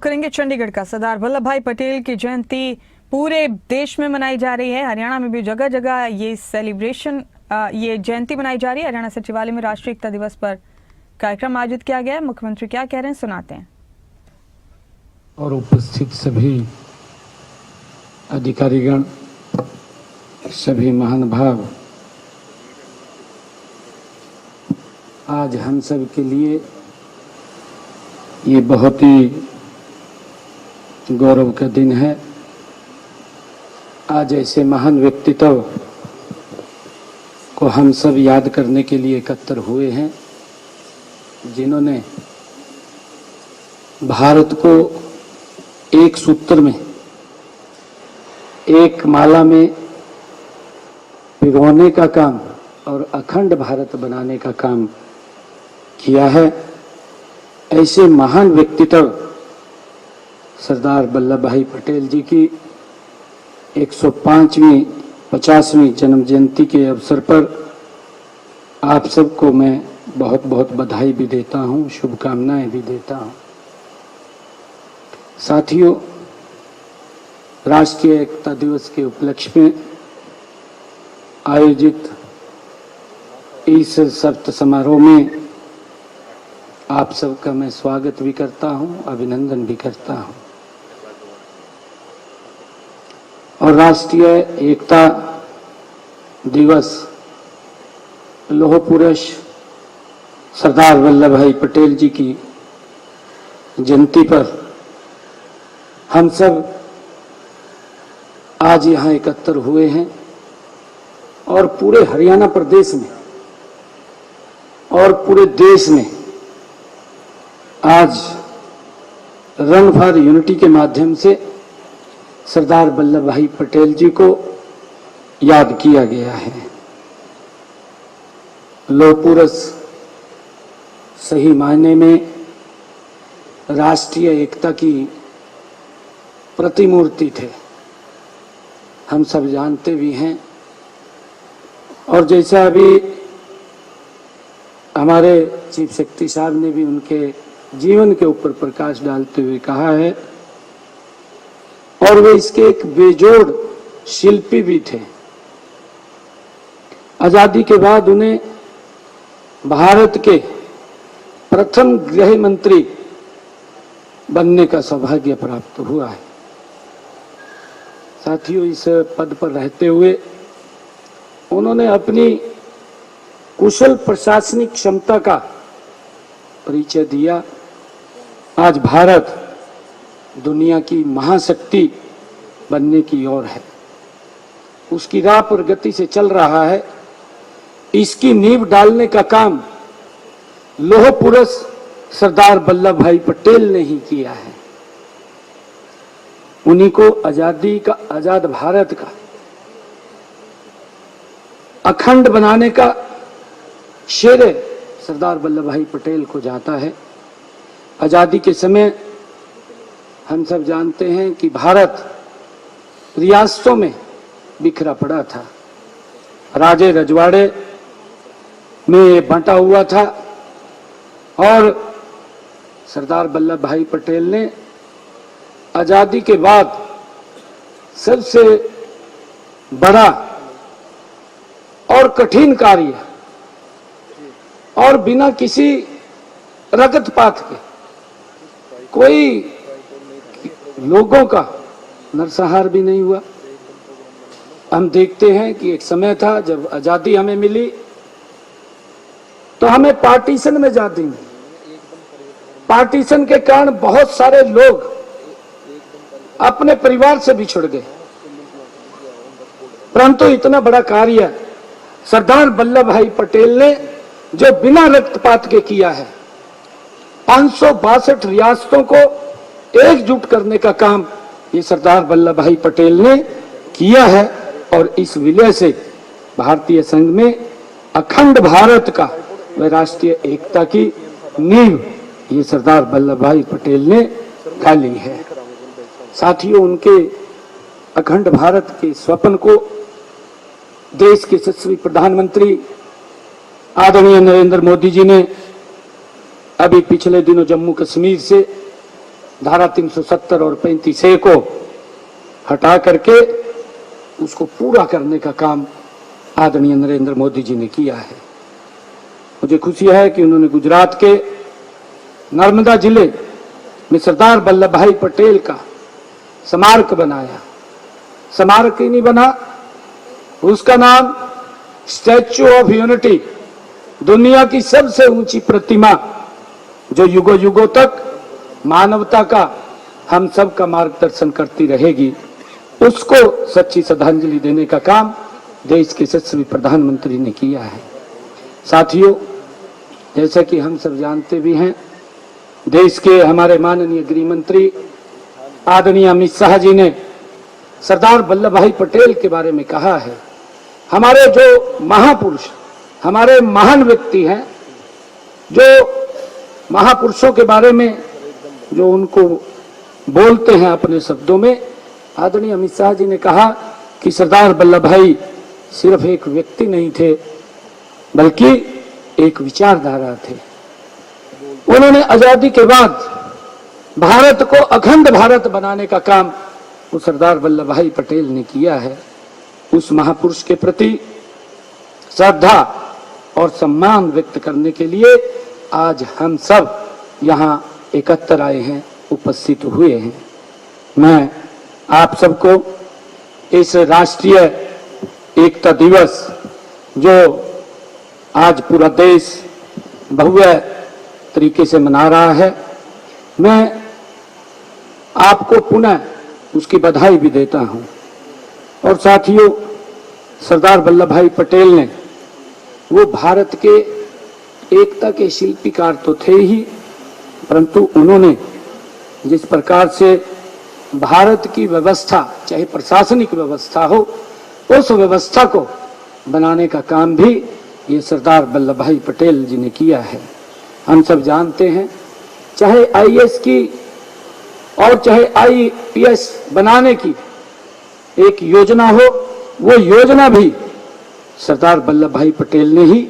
करेंगे चंडीगढ़ का। सरदार वल्लभ भाई पटेल की जयंती पूरे देश में मनाई जा रही है। हरियाणा में भी जगह जगह ये सेलिब्रेशन, ये जयंती मनाई जा रही है। हरियाणा सचिवालय में राष्ट्रीय एकता दिवस पर कार्यक्रम आयोजित किया गया है। मुख्यमंत्री क्या कह रहे हैं, सुनाते हैं। और उपस्थित सभी अधिकारीगण, सभी महानुभाव, आज हम सब के लिए ये बहुत ही गौरव का दिन है। आज ऐसे महान व्यक्तित्व को हम सब याद करने के लिए एकत्र हुए हैं, जिन्होंने भारत को एक सूत्र में, एक माला में पिरोने का काम और अखंड भारत बनाने का काम किया है। ऐसे महान व्यक्तित्व सरदार वल्लभ भाई पटेल जी की 105वीं 50वीं जन्म जयंती के अवसर पर आप सबको मैं बहुत बहुत बधाई भी देता हूं, शुभकामनाएं भी देता हूं। साथियों, राष्ट्रीय एकता दिवस के उपलक्ष्य में आयोजित इस सप्त समारोह में आप सबका मैं स्वागत भी करता हूं, अभिनंदन भी करता हूं। और राष्ट्रीय एकता दिवस लौह पुरुष सरदार वल्लभ भाई पटेल जी की जयंती पर हम सब आज यहाँ एकत्र हुए हैं और पूरे हरियाणा प्रदेश में और पूरे देश में आज रन फॉर यूनिटी के माध्यम से सरदार वल्लभ भाई पटेल जी को याद किया गया है। लौह पुरुष सही मायने में राष्ट्रीय एकता की प्रतिमूर्ति थे, हम सब जानते भी हैं। और जैसा अभी हमारे चीफ सेक्रेटरी साहब ने भी उनके जीवन के ऊपर प्रकाश डालते हुए कहा है, और वे इसके एक बेजोड़ शिल्पी भी थे। आजादी के बाद उन्हें भारत के प्रथम गृह मंत्री बनने का सौभाग्य प्राप्त हुआ है। साथियों, इस पद पर रहते हुए उन्होंने अपनी कुशल प्रशासनिक क्षमता का परिचय दिया। आज भारत दुनिया की महाशक्ति बनने की ओर है, उसकी राह पर गति से चल रहा है। इसकी नींव डालने का काम लौह पुरुष सरदार वल्लभ भाई पटेल ने ही किया है। उन्हीं को आजादी का, आजाद भारत का अखंड बनाने का श्रेय सरदार वल्लभ भाई पटेल को जाता है। आजादी के समय हम सब जानते हैं कि भारत रियासतों में बिखरा पड़ा था, राजे रजवाड़े में बंटा हुआ था, और सरदार वल्लभ भाई पटेल ने आजादी के बाद सबसे बड़ा और कठिन कार्य और बिना किसी रगतपात के, कोई लोगों का नरसंहार भी नहीं हुआ। हम देखते हैं कि एक समय था जब आजादी हमें मिली तो हमें पार्टीशन में जाती नहीं। पार्टीशन के कारण बहुत सारे लोग अपने परिवार से बिछड़ गए, परंतु इतना बड़ा कार्य सरदार वल्लभ भाई पटेल ने जो बिना रक्तपात के किया है, 562 रियासतों को एकजुट करने का काम ये सरदार वल्लभ भाई पटेल ने किया है। और इस विलय से भारतीय संघ में अखंड भारत का व राष्ट्रीय एकता की नींव ये सरदार वल्लभ भाई पटेल ने डाली है। साथियों, उनके अखंड भारत के स्वप्न को देश के यशस्वी प्रधानमंत्री आदरणीय नरेंद्र मोदी जी ने अभी पिछले दिनों जम्मू कश्मीर से धारा 370 और 35A को हटा करके उसको पूरा करने का काम आदरणीय नरेंद्र मोदी जी ने किया है। मुझे खुशी है कि उन्होंने गुजरात के नर्मदा जिले में सरदार वल्लभ भाई पटेल का स्मारक बनाया। स्मारक ही नहीं बना, उसका नाम स्टैच्यू ऑफ यूनिटी, दुनिया की सबसे ऊंची प्रतिमा जो युगों युगों तक मानवता का, हम सब का मार्गदर्शन करती रहेगी, उसको सच्ची श्रद्धांजलि देने का काम देश के यशस्वी प्रधानमंत्री ने किया है। साथियों, जैसा कि हम सब जानते भी हैं, देश के हमारे माननीय गृह मंत्री आदरणीय अमित शाह जी ने सरदार वल्लभ भाई पटेल के बारे में कहा है। हमारे जो महापुरुष, हमारे महान व्यक्ति हैं, जो महापुरुषों के बारे में जो उनको बोलते हैं अपने शब्दों में, आदरणीय अमित शाह जी ने कहा कि सरदार वल्लभ भाई सिर्फ एक व्यक्ति नहीं थे, बल्कि एक विचारधारा थे। उन्होंने आजादी के बाद भारत को अखंड भारत बनाने का काम वो सरदार वल्लभ भाई पटेल ने किया है। उस महापुरुष के प्रति श्रद्धा और सम्मान व्यक्त करने के लिए आज हम सब यहाँ एकत्र आए हैं, उपस्थित हुए हैं। मैं आप सबको इस राष्ट्रीय एकता दिवस जो आज पूरा देश भव्य तरीके से मना रहा है, मैं आपको पुनः उसकी बधाई भी देता हूं। और साथियों, सरदार वल्लभ भाई पटेल ने, वो भारत के एकता के शिल्पीकार तो थे ही, परंतु उन्होंने जिस प्रकार से भारत की व्यवस्था, चाहे प्रशासनिक व्यवस्था हो, उस व्यवस्था को बनाने का काम भी ये सरदार वल्लभ भाई पटेल जी ने किया है। हम सब जानते हैं, चाहे आईएएस की और चाहे आईपीएस बनाने की एक योजना हो, वो योजना भी सरदार वल्लभ भाई पटेल ने ही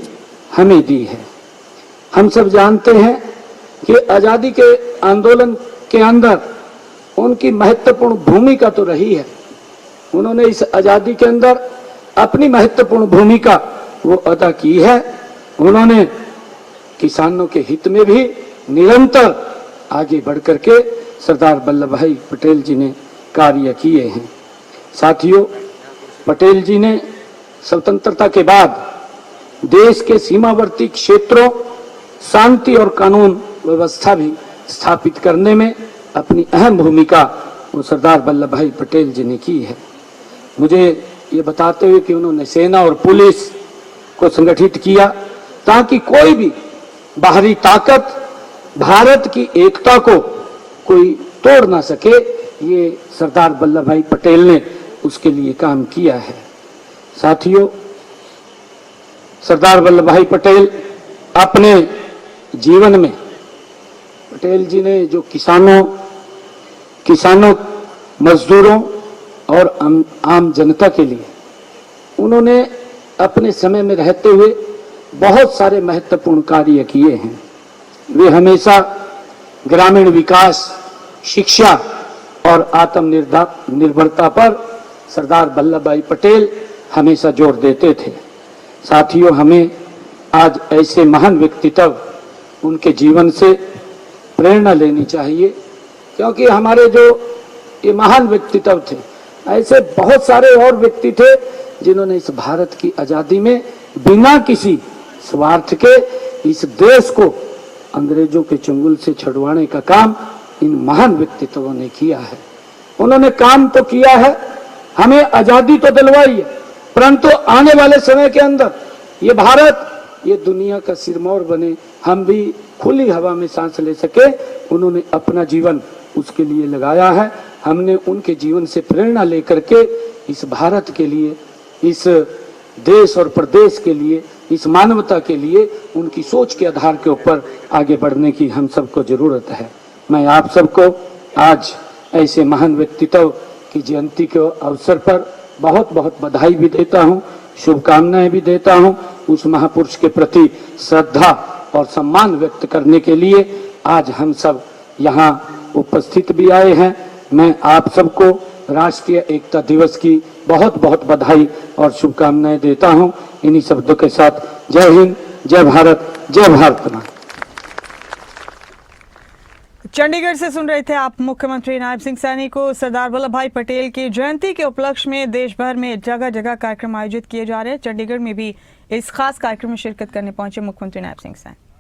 हमें दी है। हम सब जानते हैं कि आजादी के आंदोलन के अंदर उनकी महत्वपूर्ण भूमिका तो रही है। उन्होंने इस आजादी के अंदर अपनी महत्वपूर्ण भूमिका वो अदा की है। उन्होंने किसानों के हित में भी निरंतर आगे बढ़ करके सरदार वल्लभ भाई पटेल जी ने कार्य किए हैं। साथियों, पटेल जी ने स्वतंत्रता के बाद देश के सीमावर्ती क्षेत्रों शांति और कानून व्यवस्था भी स्थापित करने में अपनी अहम भूमिका वो सरदार वल्लभ भाई पटेल जी ने की है। मुझे ये बताते हुए कि उन्होंने सेना और पुलिस को संगठित किया ताकि कोई भी बाहरी ताकत भारत की एकता को कोई तोड़ ना सके, ये सरदार वल्लभ भाई पटेल ने उसके लिए काम किया है। साथियों, सरदार वल्लभ भाई पटेल अपने जीवन में, पटेल जी ने जो किसानों मजदूरों और आम जनता के लिए उन्होंने अपने समय में रहते हुए बहुत सारे महत्वपूर्ण कार्य किए हैं। वे हमेशा ग्रामीण विकास, शिक्षा और आत्मनिर्भरता पर सरदार वल्लभ भाई पटेल हमेशा जोर देते थे। साथियों, हमें आज ऐसे महान व्यक्तित्व, उनके जीवन से प्रेरणा लेनी चाहिए, क्योंकि हमारे जो ये महान व्यक्तित्व थे, ऐसे बहुत सारे और व्यक्ति थे जिन्होंने इस भारत की आजादी में बिना किसी स्वार्थ के इस देश को अंग्रेजों के चंगुल से छुड़वाने का काम इन महान व्यक्तित्वों ने किया है। उन्होंने काम तो किया है, हमें आजादी तो दिलवाई है, परंतु आने वाले समय के अंदर ये भारत, ये दुनिया का सिरमौर बने, हम भी खुली हवा में सांस ले सके, उन्होंने अपना जीवन उसके लिए लगाया है। हमने उनके जीवन से प्रेरणा लेकर के इस भारत के लिए, इस देश और प्रदेश के लिए, इस मानवता के लिए उनकी सोच के आधार के ऊपर आगे बढ़ने की हम सबको जरूरत है। मैं आप सबको आज ऐसे महान व्यक्तित्व की जयंती के अवसर पर बहुत बहुत बधाई भी देता हूँ, शुभकामनाएं भी देता हूँ। उस महापुरुष के प्रति श्रद्धा और सम्मान व्यक्त करने के लिए आज हम सब यहाँ उपस्थित भी आए हैं। मैं आप सबको राष्ट्रीय एकता दिवस की बहुत बहुत बधाई और शुभकामनाएं देता हूं। इन्हीं शब्दों के साथ जय हिंद, जय भारत, जय भारत मां। चंडीगढ़ से सुन रहे थे आप मुख्यमंत्री नायब सिंह सैनी को। सरदार वल्लभ भाई पटेल की जयंती के उपलक्ष्य में देश भर में जगह जगह कार्यक्रम आयोजित किए जा रहे हैं। चंडीगढ़ में भी इस खास कार्यक्रम में शिरकत करने पहुंचे मुख्यमंत्री नायब सिंह सैनी।